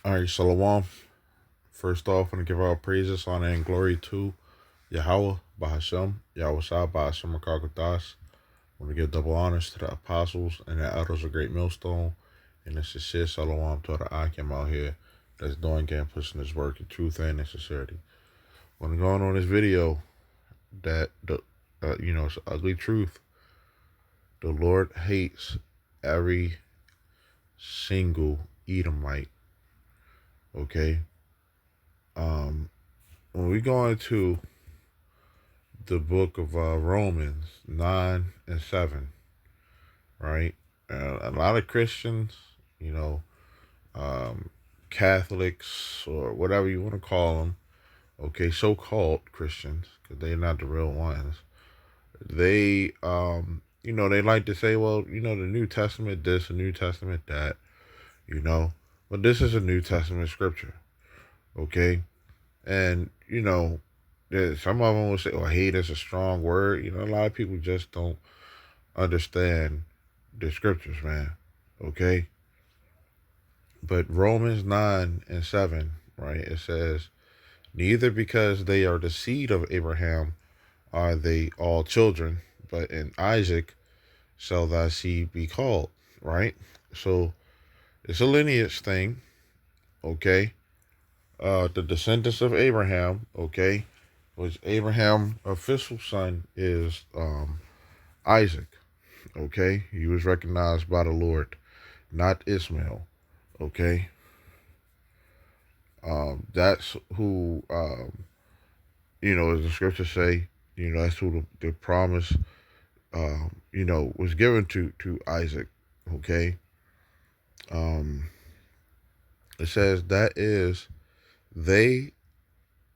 All right, Shalom. First off, I want to give all praises, honor, and glory to Yahweh, Bahashem, Yahweh Shah, Bahashem, Makagadas. I want to give double honors to the apostles and the elders of Great Millstone, and the sincere Shalom to the Akim out here that's doing and pushing this work in truth and in sincerity. When going on this video, that it's ugly truth. The Lord hates every single Edomite. Okay. When we go into the book of Romans 9 and 7, right? A lot of Christians, you know, um, Catholics or whatever you want to call them, okay, so-called Christians, because they're not the real ones. They, they like to say, well, the New Testament this, the New Testament that, you know, but this is a New Testament scripture, okay? And, some of them will say, oh, hate is a strong word. A lot of people just don't understand the scriptures, man. Okay? But Romans 9 and 7, right? It says, neither because they are the seed of Abraham are they all children, but in Isaac shall thy seed be called, right? So it's a lineage thing, okay? The descendants of Abraham, okay? Which Abraham's official son is Isaac, okay? He was recognized by the Lord, not Ishmael, okay? That's who, as the scriptures say, that's who the promise, was given to Isaac, okay? Um, it says that is they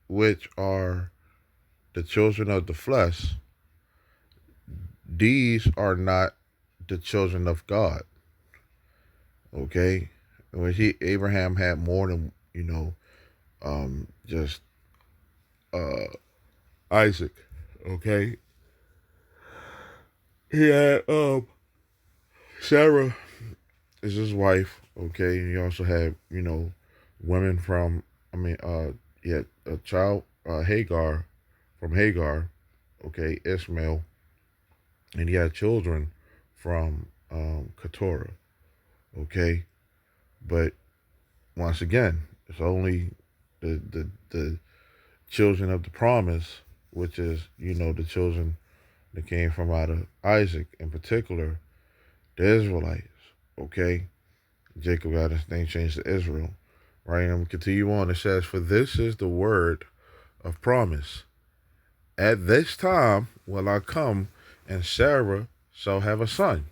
which are the children of the flesh, these are not the children of God, okay? When Abraham had more than, just uh, Isaac, okay? He had Sarah is his wife, okay? And he also had, women from, he had a child, Hagar, from Hagar, okay, Ishmael, and he had children from Keturah, okay? But once again, it's only the children of the promise, which is, the children that came from out of Isaac, in particular, the Israelites, okay? Jacob got his name changed to Israel, right? And I'm going to continue on. It says, for this is the word of promise. At this time will I come, and Sarah shall have a son.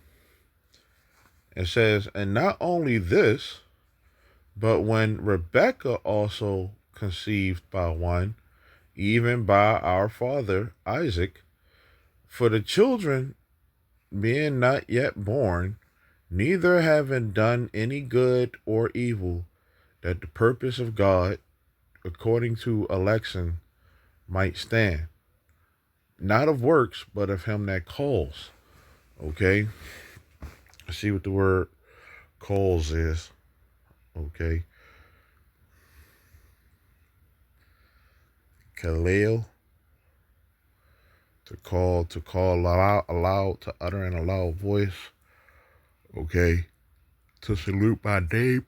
It says, and not only this, but when Rebekah also conceived by one, even by our father Isaac, for the children being not yet born, neither having done any good or evil, that the purpose of God, according to election, might stand. Not of works, but of him that calls. Okay? See what the word calls is. Okay? Kaleo, to call aloud, to utter in a loud voice. Okay? To salute by name.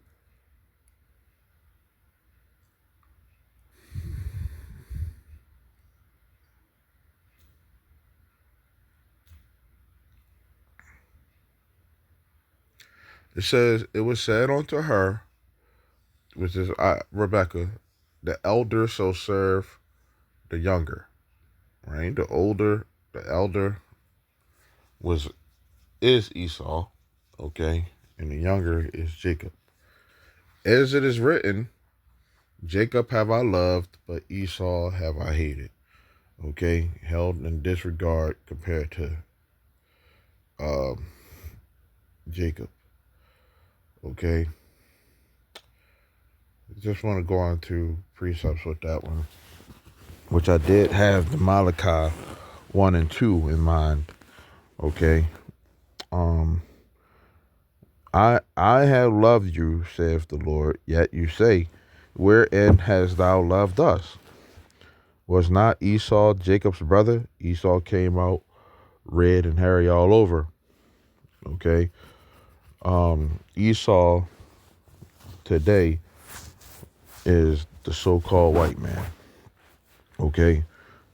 It says, it was said unto her, which is Rebecca, the elder shall serve the younger. Right? The elder is Esau, okay, and the younger is Jacob. As it is written, Jacob have I loved, but Esau have I hated. Okay, held in disregard compared to um, Jacob. Okay, just want to go on to precepts with that one, which I did have the Malachi 1 and 2 in mind. Okay, I have loved you, saith the Lord, yet you say, wherein hast thou loved us? Was not Esau Jacob's brother? Esau came out red and hairy all over. Okay. Esau today is the so-called white man. Okay.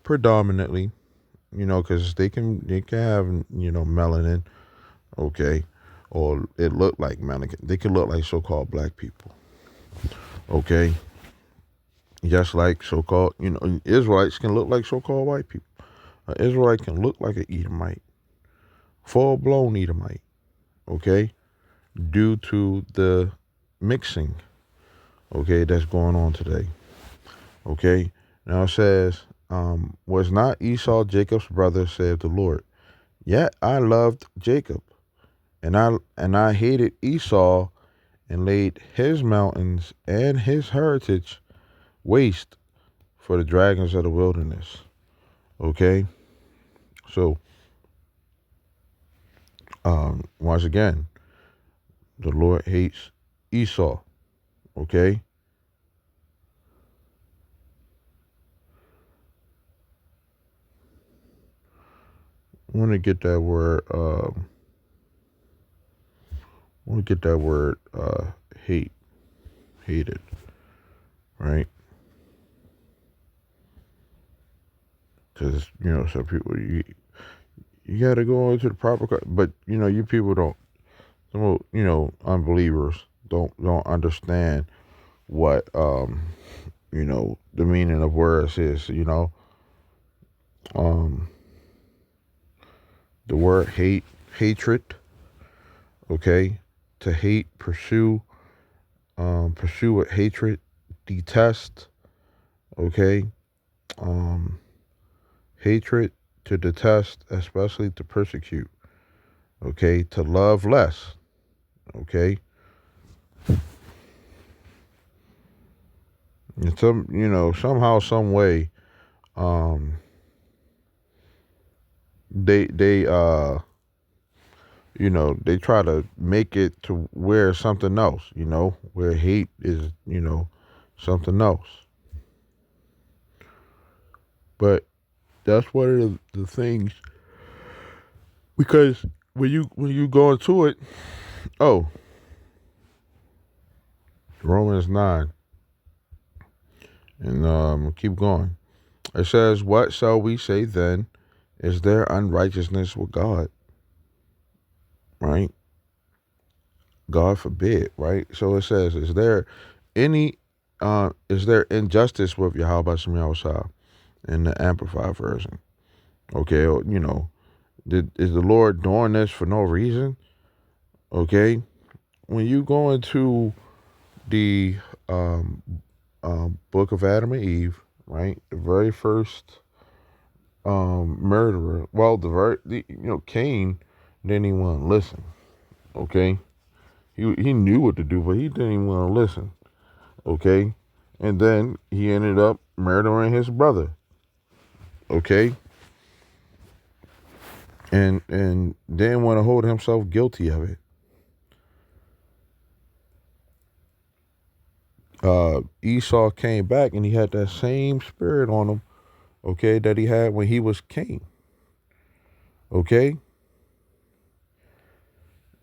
Predominantly, because they can have melanin. Okay. Or it looked like melanin. They can look like so-called black people. Okay. Just like so-called, Israelites can look like so-called white people. An Israelite can look like an Edomite, full-blown Edomite, okay, due to the mixing, okay, that's going on today, okay. Now it says, was not Esau Jacob's brother, saith the Lord. Yet I loved Jacob, and I hated Esau, and laid his mountains and his heritage waste for the dragons of the wilderness. Okay, so once again, the Lord hates Esau. Okay, I want to get that word. I want to get that word. Hate, hated, right? Because some people you got to go into the proper. But you people don't. Some unbelievers don't understand what the meaning of words is. Um, the word hate, hatred. Okay, to hate, pursue with hatred, detest. Okay, um, hatred, to detest, especially to persecute. Okay, to love less. Okay, and somehow, some way, um, they try to make it to where something else. Where hate is something else. But that's one of the things, because when you go into it, oh, Romans 9, and keep going. It says, "What shall we say then? Is there unrighteousness with God?" Right? God forbid. Right? So it says, any is there injustice with Yahweh Shem Yahushua in the Amplified version? Okay, or, is the Lord doing this for no reason? Okay, when you go into the book of Adam and Eve, right, the very first murderer. Well, Cain didn't even want to listen. Okay, he knew what to do, but he didn't even want to listen. Okay, and then he ended up murdering his brother. Okay, and didn't want to hold himself guilty of it. Esau came back and he had that same spirit on him. Okay, that he had when he was king. Okay,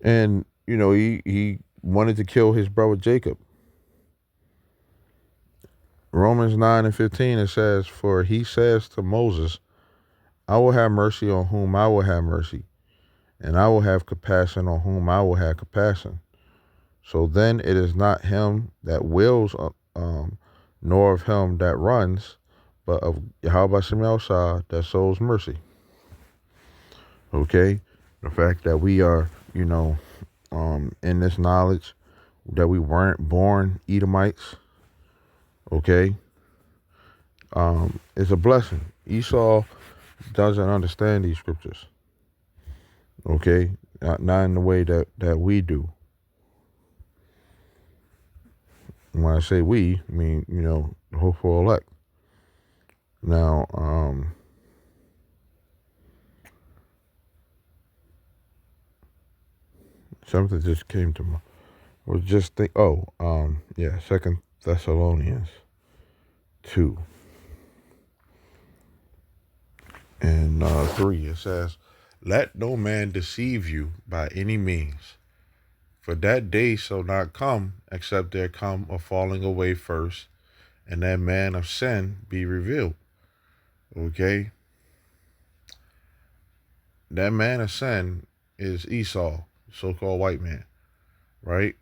and he wanted to kill his brother Jacob. Romans 9 and 15, it says, "For he says to Moses, I will have mercy on whom I will have mercy, and I will have compassion on whom I will have compassion. So then it is not him that wills, nor of him that runs, but of Yahweh Shem Shah that shows mercy." Okay? The fact that we are, in this knowledge that we weren't born Edomites, okay, is a blessing. Esau doesn't understand these scriptures. Okay, not in the way that we do. When I say we, I mean the hopeful elect. Now, Something just came to my. Was just think. Oh, yeah. Second Thessalonians 2 and 3. It says, "Let no man deceive you by any means, for that day shall not come except there come a falling away first, and that man of sin be revealed." Okay, that man of sin is Esau, so-called white man, right?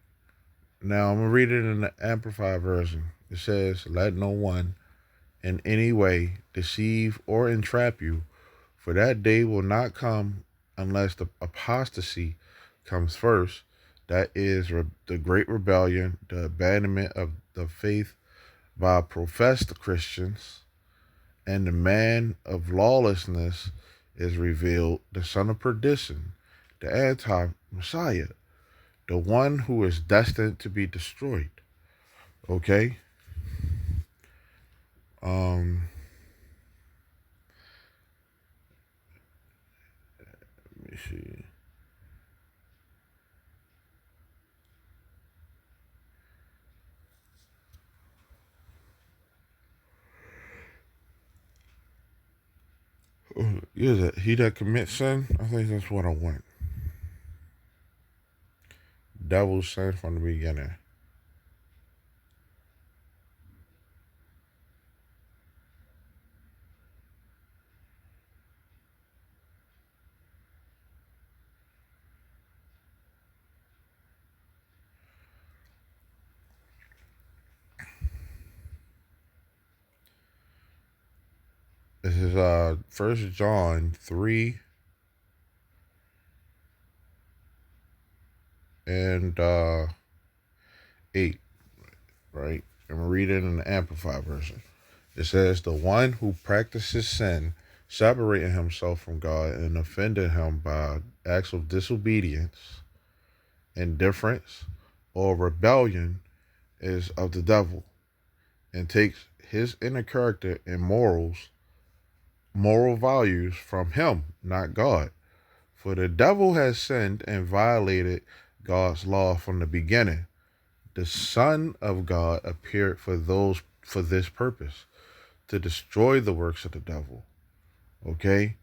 Now I'm gonna read it in the Amplified version. It says, "Let no one in any way deceive or entrap you, for that day will not come unless the apostasy comes first. That is the great rebellion, the abandonment of the faith by professed Christians, and the man of lawlessness is revealed, the son of perdition, the anti-Messiah, the one who is destined to be destroyed." Okay? Um, let me see. Is it he that commits sin? I think that's what I want. Devil's sin from the beginning. This is 1 John 3 and 8, right? And we're reading in the Amplified version. It says, "The one who practices sin, separating himself from God and offending him by acts of disobedience, indifference, or rebellion is of the devil, and takes his inner character and moral values from him, not God. For the devil has sinned and violated God's law from the beginning. The Son of God appeared for this purpose, to destroy the works of the devil." Okay?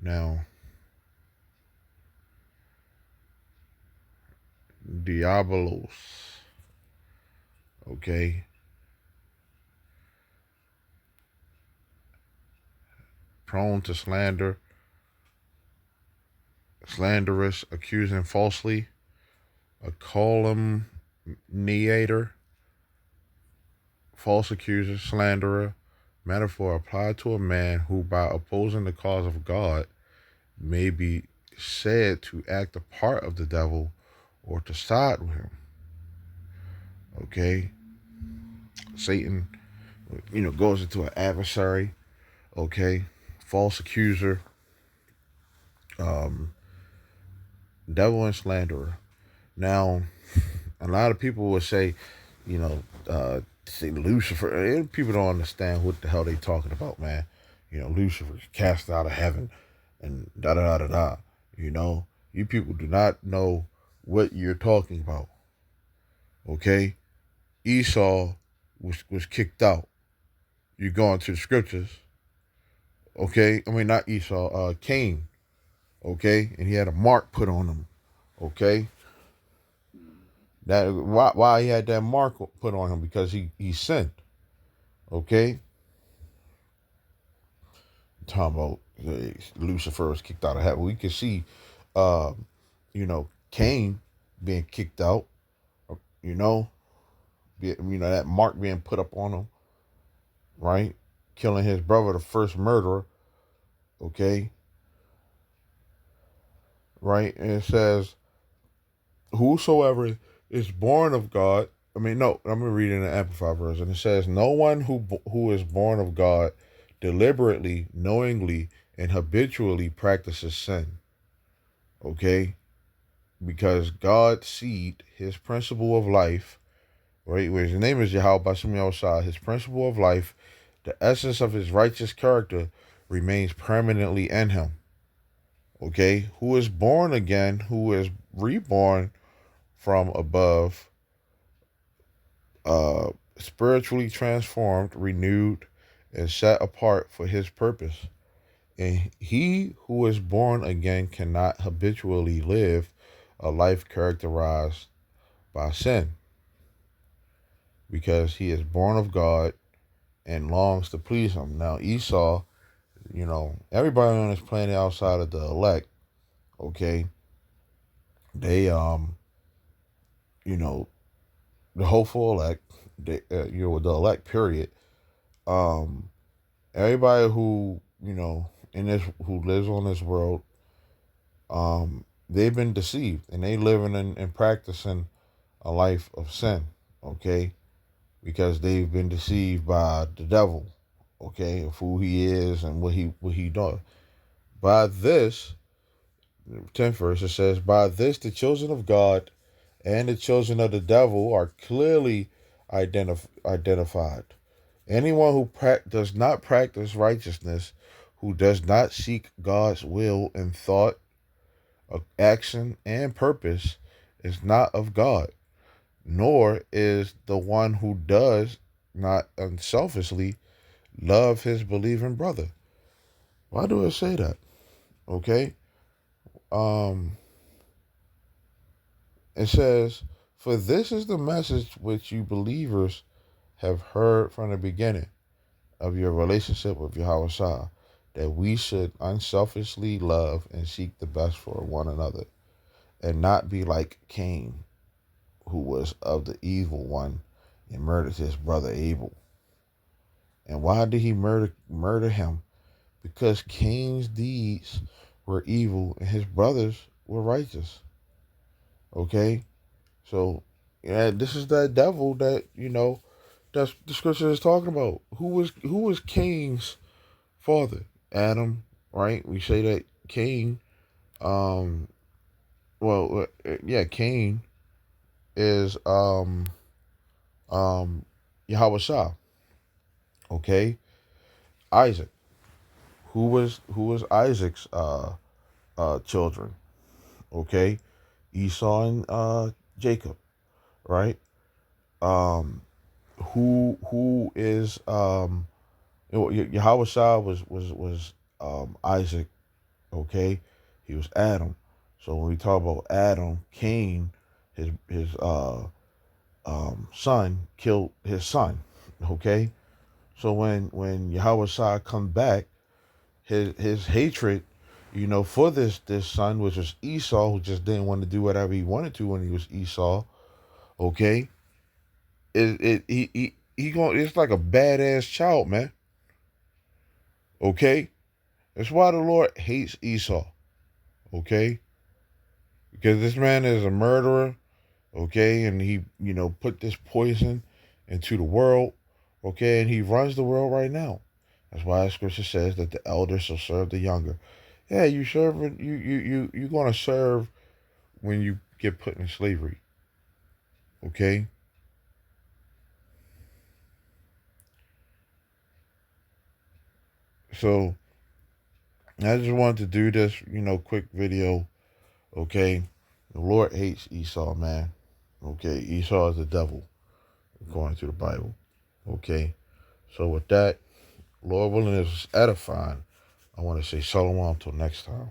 Now, Diabolos. Okay? Prone to slander, slanderous, accusing falsely, a calumniator, false accuser, slanderer, metaphor applied to a man who, by opposing the cause of God, may be said to act the part of the devil or to side with him. Okay? Satan, goes into an adversary. Okay? False accuser, um, devil and slanderer. Now, a lot of people will say, say Lucifer. And people don't understand what the hell they talking about, man. Lucifer is cast out of heaven, and da da da da da. You people do not know what you're talking about. Okay, Esau was kicked out. You go into the scriptures. Okay, I mean not Esau, Cain. Okay, and he had a mark put on him. Okay, that why he had that mark put on him, because he sinned. Okay, talking about Lucifer was kicked out of heaven. We can see, uh, Cain being kicked out. You know, that mark being put up on him, right? Killing his brother, the first murderer. Okay, right? And it says, "Whosoever is born of God." I mean, no, I'm gonna read it in the Amplified version. It says, "No one who is born of God deliberately, knowingly, and habitually practices sin." Okay, because God's seed, His principle of life, right? Where His name is Yahweh Bashem Yahushua, His principle of life, the essence of His righteous character remains permanently in him. Okay, who is born again, who is reborn, from above, spiritually transformed, renewed, and set apart for his purpose. And he who is born again cannot habitually live a life characterized by sin because he is born of God and longs to please him. Now, Esau, everybody on this planet outside of the elect, okay, they, you know, the hopeful elect, the elect, period. Um, Everybody who, who lives on this world, they've been deceived and they living and practicing a life of sin, okay, because they've been deceived by the devil, okay, of who he is and what he does. By this, 10th verse, it says, by this the children of God and the children of the devil are clearly identified. Anyone who does not practice righteousness, who does not seek God's will in thought, action, and purpose, is not of God, nor is the one who does not unselfishly love his believing brother. Why do I say that? Okay. Um, it says, for this is the message which you believers have heard from the beginning of your relationship with Yahweh Shah, that we should unselfishly love and seek the best for one another, and not be like Cain, who was of the evil one and murdered his brother Abel. And why did he murder him? Because Cain's deeds were evil and his brothers were righteous. Okay? So, yeah, this is that devil that, that's the scripture is talking about. Who was Cain's father? Adam, right? We say that Cain, um, Cain is Yahweh Shah. Okay? Isaac. Who was Isaac's children? Okay? Esau and Jacob, right? Um, who is Yahweh Shah was Isaac, okay? He was Adam. So when we talk about Adam, Cain, his son killed his son, okay? So when Yahweh Shah come back, his hatred, for this son, which was Esau, who just didn't want to do whatever he wanted to when he was Esau, okay? He going it's like a badass child, man. Okay? That's why the Lord hates Esau. Okay? Because this man is a murderer, okay, and he, put this poison into the world, okay, and he runs the world right now. That's why the scripture says that the elder shall serve the younger. Yeah, you're gonna serve when you get put in slavery. Okay? So I just wanted to do this, quick video, okay? The Lord hates Esau, man. Okay, Esau is the devil, according to the Bible. Okay. So with that, Lord willing, is edifying. I want to say shalom until next time.